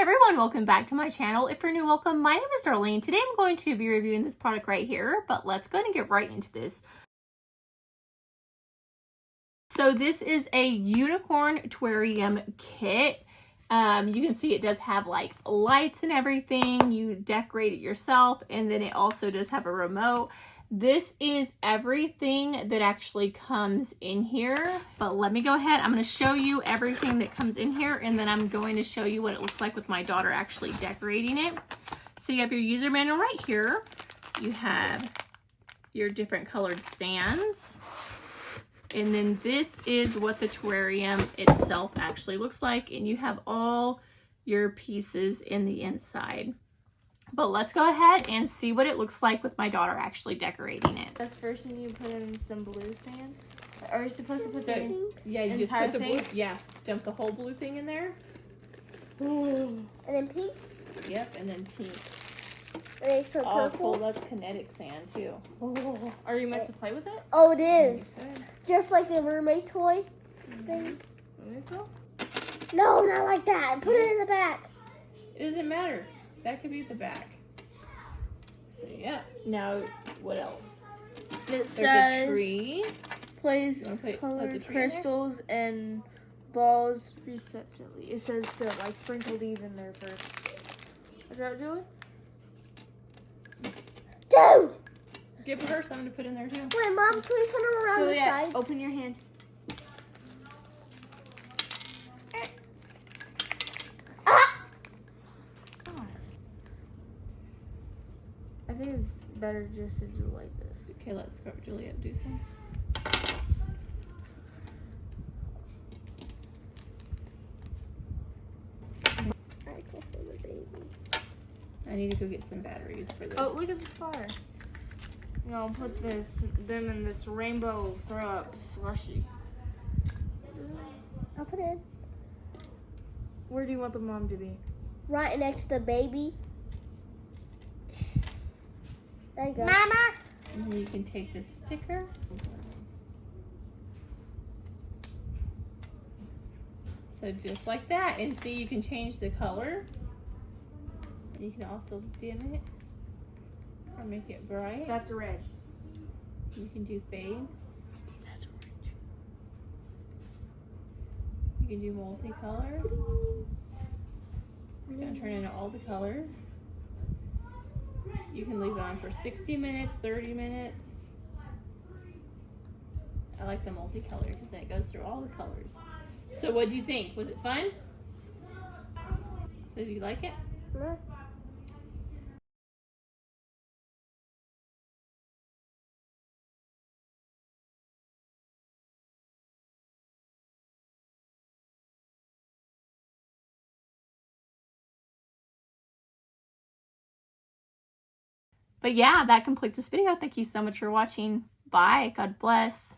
everyone, welcome back to my channel. If you're new, welcome. My name is Darlene. Today I'm going to be reviewing this product right here, but let's go ahead and get right into this. So this is a unicorn terrarium kit. You can see it does have like lights and everything. You decorate it yourself, and then it also does have a remote. This is everything that actually comes in here, but let me go ahead. I'm going to show you everything that comes in here, and then I'm going to show you what it looks like with my daughter actually decorating it. So you have your user manual right here. You have your different colored sands. And then this is what the terrarium itself actually looks like, and you have all your pieces in the inside. But let's go ahead and see what it looks like with my daughter actually decorating it. First, you need to put in some blue sand. Or you're supposed to put the yeah, you just entire put the thing? blue, yeah, dump the whole blue thing in there. And then pink? Yep, and then pink. And then some Oh, purple? cool, that's kinetic sand too. Oh. Are you meant to play with it? Oh, it is. Just like the mermaid toy thing. No, not like that. Put it in the back. It doesn't matter. That could be the back. So yeah. Now, what else? It There's says a tree. place You wanna put the colored tree in crystals and balls receptively. It says to like sprinkle these in there first. Is that Julie? Dude! Give her something to put in there too. Wait, Mom, can we put them around the Juliet, sides? open your hand. Ah! I think it's better just to do like this. Okay, let's go. Juliet, do some. I need to go get some batteries for this. Oh, look at the fire. You know, put them in this rainbow throw up slushy. I'll put it in. Where do you want the mom to be? Right next to the baby. There you go. Mama! And then you can take this sticker. So just like that. And see, you can change the color. You can also dim it or make it bright. That's red. You can do fade. I think that's orange. You can do multicolor. It's going to turn into all the colors. You can leave it on for 60 minutes, 30 minutes. I like the multicolor because then it goes through all the colors. So what do you think? Was it fun? So do you like it? No. But yeah, that completes this video. Thank you so much for watching. Bye. God bless.